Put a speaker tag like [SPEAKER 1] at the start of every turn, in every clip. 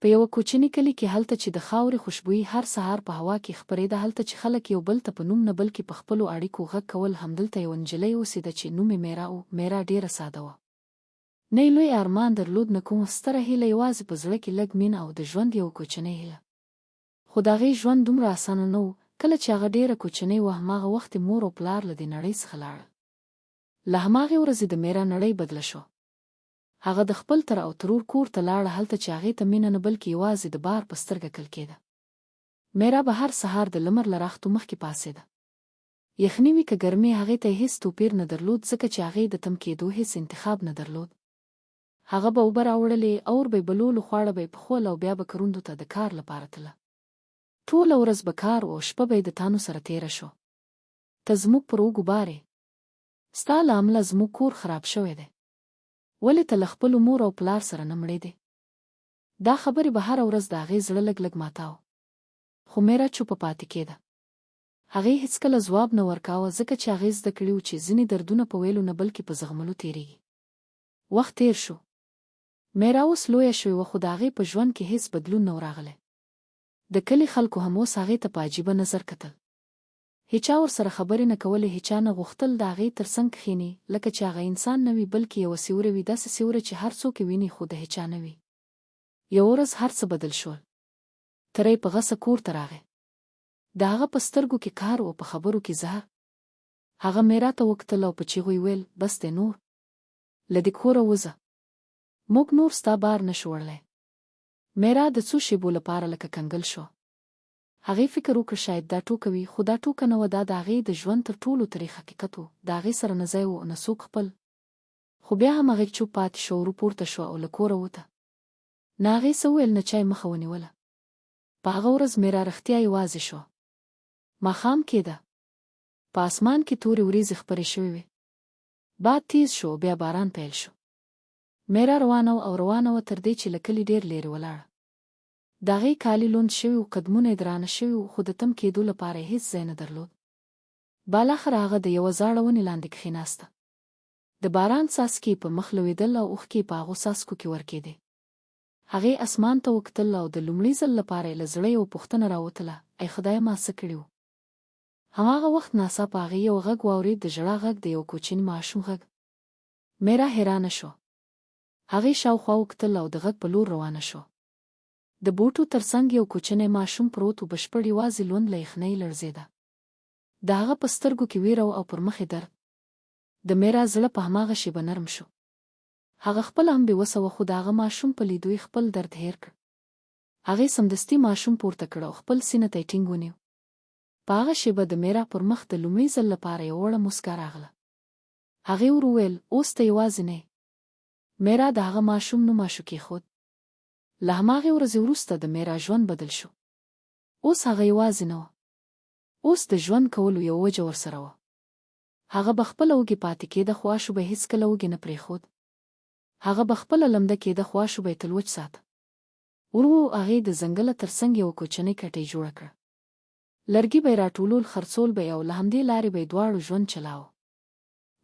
[SPEAKER 1] په یوه کوچني کلي کې هلته چې د خاورې خوشبويي هر سهار په هوا کې خپرېده، هلته چې خلک یو بل ته په نوم نه بلکې په خپلو اړیکو غږ کول، همدلته یوه نجلۍ اوسېده چې نوم یې میرا و. میرا ډېره ساده وه. نه یې لوی ارمان درلود، نه کومه ستره هیله، یوازې په زړه کې لږ مینه او د ژوند یوه کوچنۍ هیله. خو د هغې ژوند دومره اسانه نه و. کله چې هغه ډېره کوچنۍ وه، هماغه وخت یې مور او پلار له دې نړۍ څخه لاړل. له هماغې ورځې د میرا نړۍ بدله شوه. هغه د خپل تر او ترور کور ته لاړه، هلته چې هغې ته مینه نه بلکې یوازې د بار په سترګه کل کېده. میرا به هر سهار د لمر له راختو مخکې پاڅېده. یخني وي که ګرمي، هغې ته هیڅ توپیر نه درلود، ځکه چې هغې د تم کېدو هیڅ انتخاب نه درلود. هغه به اوبه راوړلې، اور به یې بلولو، خواړه به یې پخول او بیا به کروندو ته د کار لپاره تله. ټوله ورځ به کار او شپه به یې د تانو سره تېره شو. ته زموږ پر اوږو بار یې. ستا له امله زموږ کور خراب شوی دی. ولې ته له خپلو مور او پلار سره نه مړېدې؟ دا خبرې به هره ورځ د هغې زړه لږ لږ ماتاوه. خو میرا چوپه پاتې کېده. هغې هېڅکله ځواب نه ورکاوه، ځکه چې هغې زده کړي وو چې ځینې دردونه په ویلو نه بلکې په زغملو تېرېږي. وخت تېر شو. میرا اوس لویه شوې وه، خو د هغې په ژوند کې هېڅ بدلون نه و راغلی. د کلي خلکو هم اوس هغې ته په عجیبه نظر کتل. هیچا ورسره خبرې نه کولې، هیچا نه غوښتل د هغې تر څنګ کښېني، لکه چې هغه انسان نه وي بلکې یوه سیوری وي، داسې سیوری چې هر څوک یې ویني خو د هیچا نه وي. یوه ورځ هر څه بدل شول. تره یې په غصه کور ته راغی. د هغه په سترګو کې کار او په خبرو کې زهر. هغه میرا ته وکتل او په چیغو یې ویل: بس دی نور، له دې کوره وځه. موږ نور ستا بار نه شو وړلی. میرا د څو شېبو لپاره لکه کنګل شو. هغې فکر وکړ شاید دا ټوکه وي، خو دا ټوکه نه وه، دا د هغې د ژوند تر ټولو تریخ حقیقت و. د هغې سره نه ځای و نه څوک خپل. خو بیا هم هغې چوپ پاتې شوه، ورو پورته شوه او له کوره وته. نه هغې څه وویل نه چا یې مخه ونیوله. په هغه ورځ میرا رښتیا یوازې شوه. ماښام کېده. په اسمان کې تورې وریځې خپرې شوې وې. باد تیز شو، بیا باران پیل شو. میرا روانه او روانه وه، تر دې چې له کلي ډېر لرې ولاړه. د هغې کالي لوند شوي وو، قدمونه یې درانه شوي وو، خو د تم کېدو لپاره یې هېڅ ځای نه درلود. بالاخره هغه د یوه زاړه ونې لاندې کښېناسته. د باران څاڅکي په مخ لوېدل او اوښکې په هغو څاڅکو کې ورکېدې. هغې اسمان ته وکتل او د لومړي ځل لپاره یې له زړه یوه پوښتنه راوتله: ای خدایه، ما څه کړي وو؟ هماغه وخت ناڅاپه هغې یو غږ واورېد، د ژړا غږ، د یو کوچني ماشوم غږ. میرا حیرانه شوه. هغې شاوخوا وکتل او د غږ په لور روانه شوه. د بوټو تر څنګ یو کوچنی ماشوم پروت و، بشپړ یوازې لوند، له یخنۍ لړزېده. د هغه په سترګو کې ویره او پر مخ یې درد. د میرا زړه په هماغه شېبه نرم شو. هغه خپله هم بېوسه وه، خو د هغه ماشوم په لیدو یې خپل درد هېر کړ. هغې سمدستي ماشوم پورته کړ او خپل سینه ته یې ټینګ ونیو. په هغه شېبه د میرا پر مخ د لومړي ځل لپاره یوه وړه موسکا راغله. هغې ور وویل: اوس ته یوازې نه یې. میرا د هغه ماشوم نوم آشو کېښود. له هماغې ورځې وروسته د میرا ژوند بدل شو. اوس هغه یوازې نه وه. اوس د ژوند کولو یوه وجه ورسره وه. هغه به خپله وږې پاتې کېده، خو آشو به یې هېڅکله وږې نه پرېښود. هغه به خپله لمده کېده، خو آشو به یې تل وچ ساته. ورو هغې د ځنګله تر څنګ یوه کوچنۍ کټۍ جوړه کړه. لرګي به یې راټولول، خرڅول به یې، او له همدې لارې به یې دواړو ژوند چلاوه.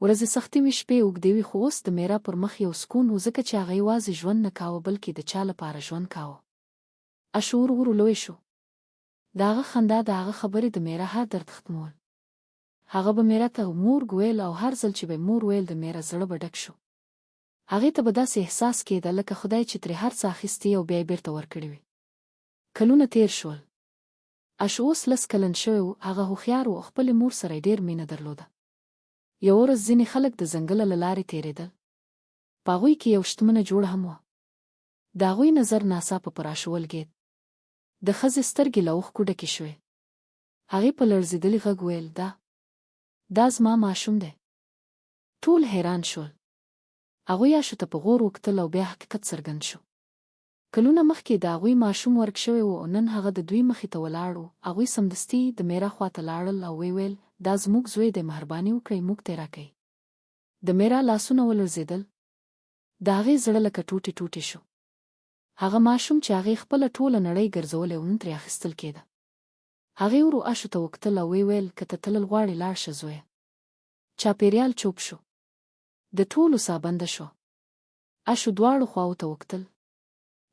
[SPEAKER 1] ورځې سختې وې، شپې اوږدې وې، خو اوس د میرا پر مخ یو سکون و، ځکه چې هغه یوازې ژوند نه کاوه بلکې د چا لپاره ژوند کاوه. آشو ورو ورو لوی شو. د هغه خندا، د هغه خبرې د میرا هر درد ختمول. هغه به میرا ته مورګ ویل، او هر ځل چې به مور ویل، د میرا زړه به ډک شو. هغې ته به داسې احساس کېده لکه خدای چې ترې هر څه اخیستي او بیا یې بېرته ورکړي وي. کلونه تېر شول. آشو اوس 10 کلن شوی و. هغه هوښیار و او خپلې مور سره یې ډېر مینه درلوده. یوه ورځ ځینې خلک د ځنګله له لارې تېرېدل. په هغوی کې یو شتمنه جوړه هم وه. د هغوی نظر ناڅاپه پر آشو ولګېد. د ښځې سترګې له اوښکو ډکې شوې. هغې په لړزېدلي غږ ویل: دا زما ماشوم دی. ټول حیران شول. هغوی آشو ته په غور وکتل او بیا حقیقت څرګند شو. کلونه مخکې د هغوی ماشوم ورک شوی و او نن هغه د دوی مخې ته ولاړ و. هغوی سمدستي د میرا خواته لاړل او ویل: دا زموږ زوی دی، مهرباني وکړئ موږ ته یې راکئ. د میرا لاسونه ولړزېدل. د هغې زړه لکه ټوټې ټوټې شو. هغه ماشوم چې هغې خپله ټوله نړۍ ګرځولی و نن ترې اخیستل کېده. هغې ورو آشو ته وکتل او ویل: که ته تلل غواړې لاړ شه زویه. چاپېریال چوپ شو. د ټولو ساه بنده شوه. آشو دواړو خواو ته وکتل.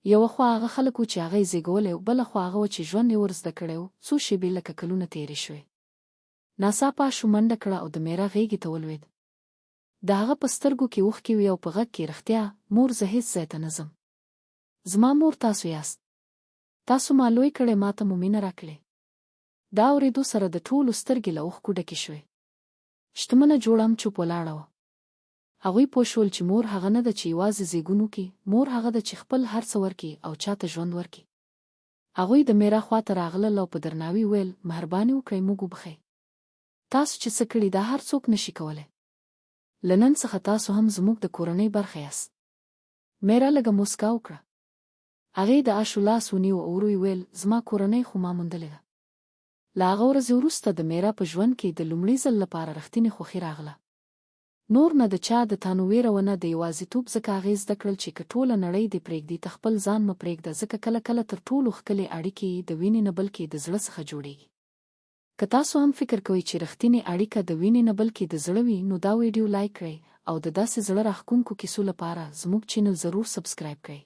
[SPEAKER 1] یوه خوا هغه خلک وو چې هغه یې زېږولی و، بله خوا هغه وه چې ژوند یې ور زده کړی و. څو شېبې لکه کلونه تېرې شوې. ناڅاپه آشو منډه کړه او د میرا غېږې ته ولوېد. د هغه په سترګو کې اوښکې وې او په غږ کې رښتیا: مور، زه هېڅ ځای ته نه ځم. زما مور تاسو یاست. تاسو ما لوی کړی، ما ته مو مینه راکړې. دا اورېدو سره د ټولو سترګې له اوښکو ډکې شوې. شتمنه جوړم چوپ ولاړه وه. هغوی پوه شول چې مور هغه نه ده چې یوازې زېږون وکړي، مور هغه ده چې خپل هر څه ورکړي او چاته ژوند ورکړي. هغوی د میرا خواته راغلل او په درناوي ویل: مهرباني وکړئ، موږ وبخئ. تاسو چې څه کړي دا هر څوک نشي کولی. له نن څخه تاسو هم زموږ د کورنۍ برخه یاست. میرا لږه موسکا وکړه. هغې د آشو لاس ونیو او ورو یې ویل: زما کورنۍ خو ما موندلې ده. له هغه ورځې وروسته د میرا په ژوند کې د لومړي ځل لپاره رښتینې خوښي راغله. نور نه د چا د تانو ویره ونه، د یوازیتوب، ځکه هغې زده کړل چې که ټوله نړۍ دې پرېږدي، ته خپل ځان مه پرېږده، ځکه کله کله تر ټولو ښکلې اړیکې د وینې نه بلکې د زړه څخه جوړېږي. که تاسو هم فکر کوئ چې رښتینې اړیکه د وینې نه بلکې د زړه وي، نو دا ویډیو لایک کړئ او د داسې زړه راښکونکو کیسو لپاره زموږ چینل ضرور سبسکرایب کړئ.